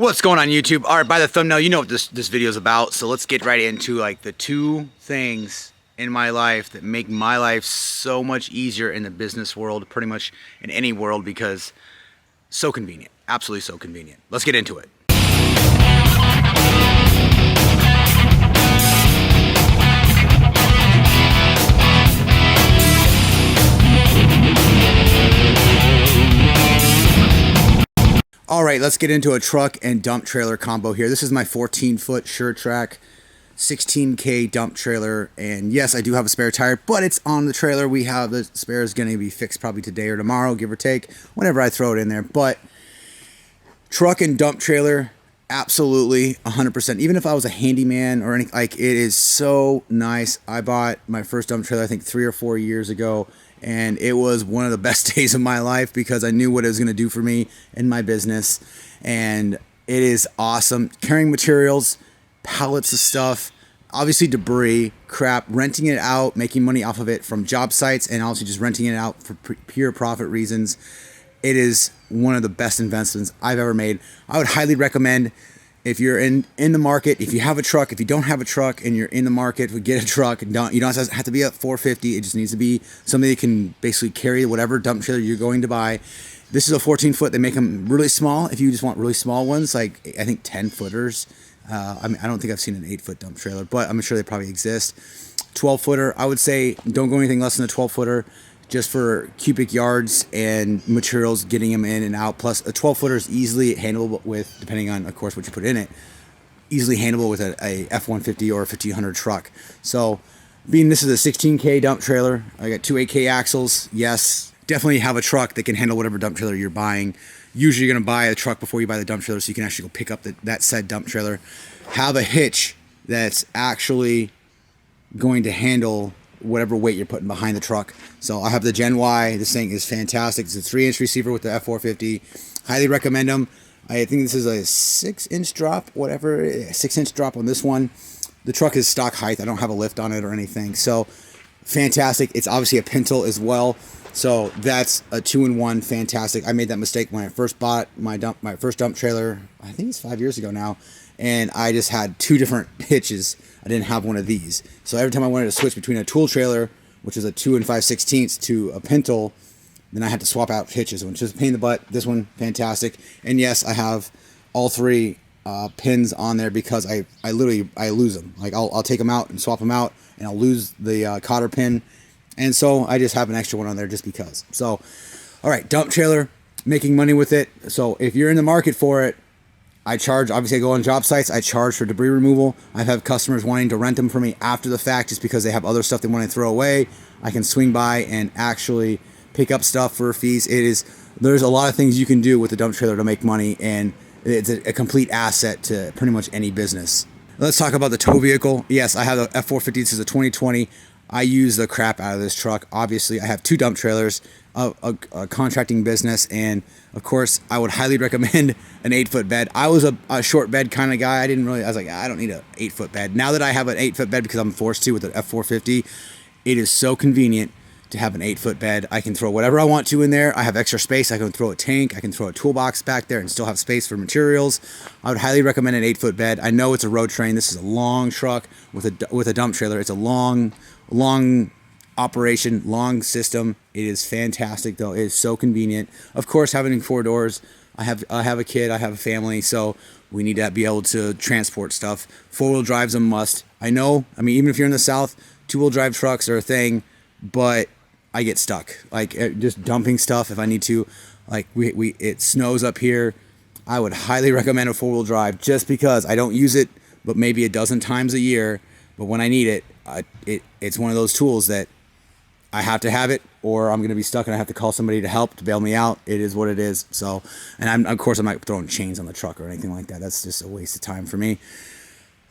What's going on YouTube? All right, by the thumbnail, you know what this video is about. So let's get right into like the two things in my life that make my life so much easier in the business world, pretty much in any world, because so convenient, absolutely so convenient. Let's get into it. All right, let's get into a truck and dump trailer combo here. This is my 14-foot Sure Trac 16K dump trailer, and yes, I do have a spare tire, but it's on the trailer. We have the spare is going to be fixed probably today or tomorrow, give or take, whenever I throw it in there. But truck and dump trailer, absolutely 100%. Even if I was a handyman or anything, like, it is so nice. I bought my first dump trailer I think 3 or 4 years ago, and it was one of the best days of my life because I knew what it was going to do for me in my business. And it is awesome. Carrying materials, pallets of stuff, obviously debris, crap, renting it out, making money off of it from job sites, and also just renting it out for pure profit reasons. It is one of the best investments I've ever made. I would highly recommend, if you're in the market, if you have a truck, if you don't have a truck and you're in the market, get a truck. You don't have to be at 450. It just needs to be something that can basically carry whatever dump trailer you're going to buy. This is a 14-foot. They make them really small. If you just want really small ones, like I think 10-footers. I don't think I've seen an 8-foot dump trailer, but I'm sure they probably exist. 12-footer. I would say don't go anything less than a 12-footer. Just for cubic yards and materials, getting them in and out. Plus, a 12-footer is easily handleable with, depending on, of course, what you put in it, easily handleable with a F-150 or a 1500 truck. So, being this is a 16K dump trailer, I got two 8K axles. Yes, definitely have a truck that can handle whatever dump trailer you're buying. Usually, you're going to buy a truck before you buy the dump trailer, so you can actually go pick up that said dump trailer. Have a hitch that's actually going to handle whatever weight you're putting behind the truck. So I have the Gen Y. This thing is fantastic. It's a 3-inch receiver with the F450. Highly recommend them. I think this is a 6-inch drop, whatever. 6-inch drop on this one. The truck is stock height. I don't have a lift on it or anything. So fantastic. It's obviously a pintle as well. So that's a 2-in-1. Fantastic. I made that mistake when I first bought my first dump trailer. I think it's 5 years ago now. And I just had two different hitches. I didn't have one of these. So every time I wanted to switch between a tool trailer, which is a 2 5/16, to a pintle, then I had to swap out hitches, which is a pain in the butt. This one, fantastic. And yes, I have all three pins on there because I lose them. Like I'll take them out and swap them out, and I'll lose the cotter pin. And so I just have an extra one on there just because. So, all right, dump trailer, making money with it. So if you're in the market for it, I charge, obviously I go on job sites, I charge for debris removal. I have customers wanting to rent them for me after the fact just because they have other stuff they want to throw away. I can swing by and actually pick up stuff for fees. There's a lot of things you can do with the dump trailer to make money, and it's a complete asset to pretty much any business. Let's talk about the tow vehicle. Yes, I have the F450, this is a 2020. I use the crap out of this truck. Obviously, I have two dump trailers, a contracting business, and of course, I would highly recommend an 8-foot bed. I was a short bed kind of guy. I was like, I don't need an 8-foot bed. Now that I have an 8-foot bed because I'm forced to with the F450, it is so convenient to have an 8-foot bed. I can throw whatever I want to in there. I have extra space. I can throw a tank. I can throw a toolbox back there and still have space for materials. I would highly recommend an 8-foot bed. I know it's a road train. This is a long truck with a dump trailer. It's a long operation, long system. It is fantastic though. It is so convenient. Of course, having 4 doors. I have a kid. I have a family, so we need to be able to transport stuff. 4-wheel drive's a must. I know. I mean, even if you're in the South, 2-wheel drive trucks are a thing, but I get stuck. Like just dumping stuff if I need to. Like it snows up here. I would highly recommend a 4-wheel drive just because I don't use it, but maybe a dozen times a year. But when I need it, it's one of those tools that I have to have it, or I'm going to be stuck and I have to call somebody to help to bail me out. It is what it is. So, and of course I'm not throwing chains on the truck or anything like that. That's just a waste of time for me.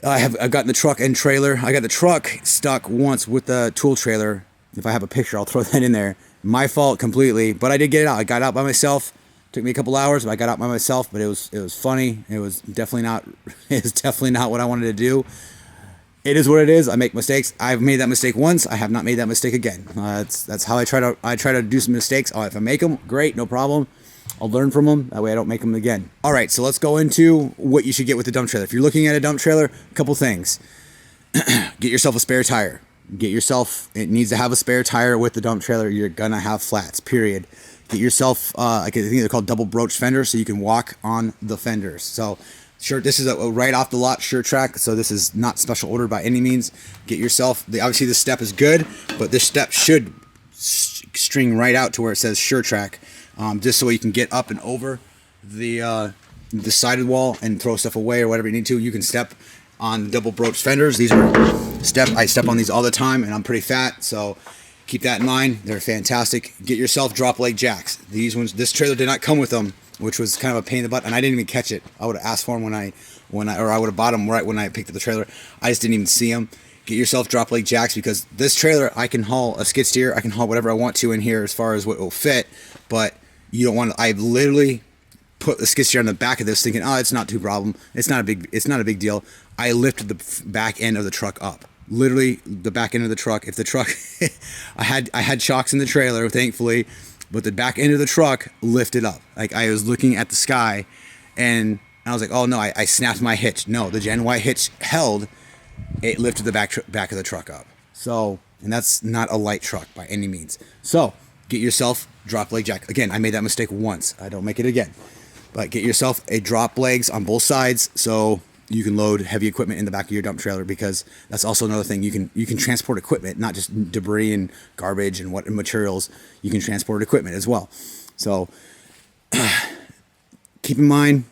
I've gotten the truck and trailer. I got the truck stuck once with the tool trailer. If I have a picture, I'll throw that in there. My fault completely, but I did get it out. I got out by myself. Took me a couple hours, but I got out by myself. But it was funny. It was definitely not what I wanted to do. It is what it is. I make mistakes. I've made that mistake once. I have not made that mistake again. That's how I try to do some mistakes. If I make them, great, no problem. I'll learn from them. That way I don't make them again. All right, so let's go into what you should get with the dump trailer. If you're looking at a dump trailer, a couple things. Get yourself a spare tire. It needs to have a spare tire with the dump trailer. You're gonna have flats, period. Get yourself, I think they're called double broach fenders, so you can walk on the fenders. So sure, this is a right off the lot Sure Trac, so this is not special ordered by any means. Get yourself, obviously this step is good, but this step should string right out to where it says Sure Trac, just so you can get up and over the sided wall and throw stuff away or whatever you need to. You can step on the double broach fenders. These are I step on these all the time, and I'm pretty fat, so keep that in mind. They're fantastic. Get yourself drop leg jacks. These ones, this trailer did not come with them, which was kind of a pain in the butt, and I didn't even catch it. I would have asked for them I would have bought them right when I picked up the trailer. I just didn't even see them. Get yourself drop leg jacks, because this trailer, I can haul a skid steer, I can haul whatever I want to in here as far as what will fit, but you don't want to. I've literally put the skid steer on the back of this thinking, oh, it's not too problem. It's not a big deal. I lifted the back end of the truck up. Literally the back end of the truck. If the truck, I had shocks in the trailer, thankfully, but the back end of the truck lifted up. Like, I was looking at the sky, and I was like, oh no, I snapped my hitch. No, the Gen Y hitch held. It lifted the back of the truck up. So, and that's not a light truck by any means. So get yourself drop leg jack. Again, I made that mistake once. I don't make it again. But get yourself a drop legs on both sides, so you can load heavy equipment in the back of your dump trailer, because that's also another thing. You can transport equipment, not just debris and garbage and materials. You can transport equipment as well. So keep in mind,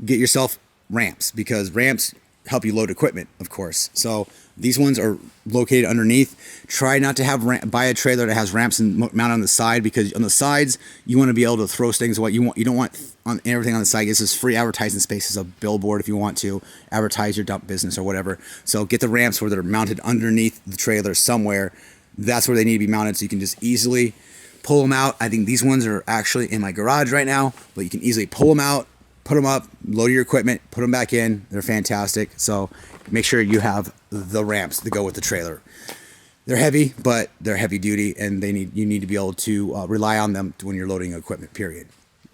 get yourself ramps, because ramps help you load equipment, of course. So these ones are located underneath. Try not to buy a trailer that has ramps and mount on the side, because on the sides you want to be able to throw things away. You don't want on everything on the side. This is free advertising space. It's a billboard if you want to advertise your dump business or whatever. So get the ramps where they're mounted underneath the trailer somewhere. That's where they need to be mounted, so you can just easily pull them out. I think these ones are actually in my garage right now, but you can easily pull them out, put them up, load your equipment, put them back in. They're fantastic. So make sure you have the ramps to go with the trailer. They're heavy, but they're heavy duty, and you need to be able to rely on them when you're loading equipment, period.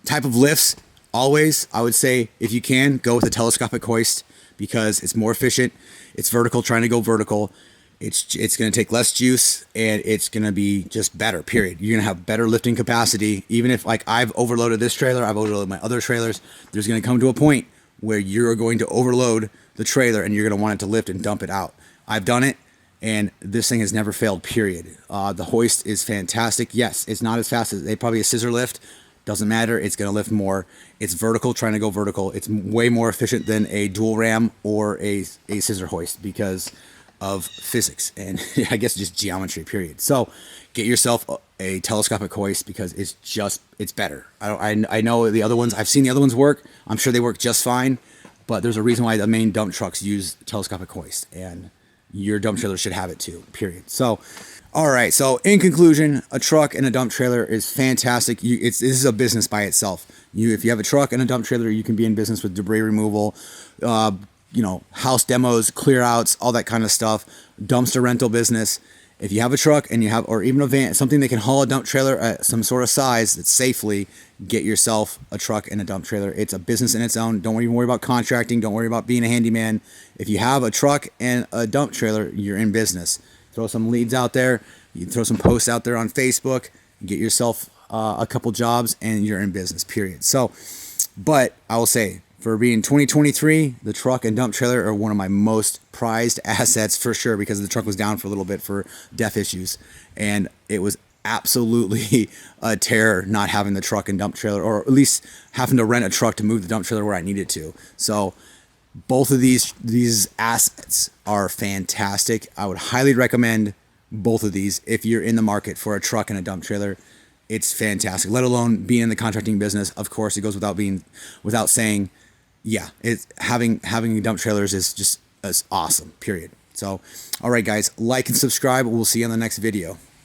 Type of lifts, always, I would say, if you can, go with a telescopic hoist, because it's more efficient. It's vertical, trying to go vertical. It's going to take less juice, and it's going to be just better, period. You're going to have better lifting capacity. Even if, like, I've overloaded this trailer, I've overloaded my other trailers, there's going to come to a point where you're going to overload the trailer, and you're going to want it to lift and dump it out. I've done it, and this thing has never failed, period. The hoist is fantastic. Yes, it's not as fast as probably a scissor lift. Doesn't matter. It's going to lift more. It's vertical, trying to go vertical. It's way more efficient than a dual ram or a scissor hoist, because of physics and I guess just geometry, period. So get yourself a telescopic hoist, because it's better. I know the other ones, I've seen the other ones work. I'm sure they work just fine, but there's a reason why the main dump trucks use telescopic hoist, and your dump trailer should have it too, period. So, all right. So in conclusion, a truck and a dump trailer is fantastic. This is a business by itself. If you have a truck and a dump trailer, you can be in business with debris removal, house demos, clear outs, all that kind of stuff, dumpster rental business. If you have a truck and or even a van, something that can haul a dump trailer at some sort of size that's safely, get yourself a truck and a dump trailer. It's a business in its own. Don't even worry about contracting. Don't worry about being a handyman. If you have a truck and a dump trailer, you're in business. Throw some leads out there. You can throw some posts out there on Facebook, get yourself a couple jobs, and you're in business, period. So, but I will say, for being 2023, the truck and dump trailer are one of my most prized assets, for sure, because the truck was down for a little bit for DEF issues, and it was absolutely a terror not having the truck and dump trailer, or at least having to rent a truck to move the dump trailer where I needed to. So both of these assets are fantastic. I would highly recommend both of these if you're in the market for a truck and a dump trailer. It's fantastic, let alone being in the contracting business. Of course, it goes without saying. Yeah, having dump trailers is awesome, period. So, all right, guys, like and subscribe. We'll see you on the next video.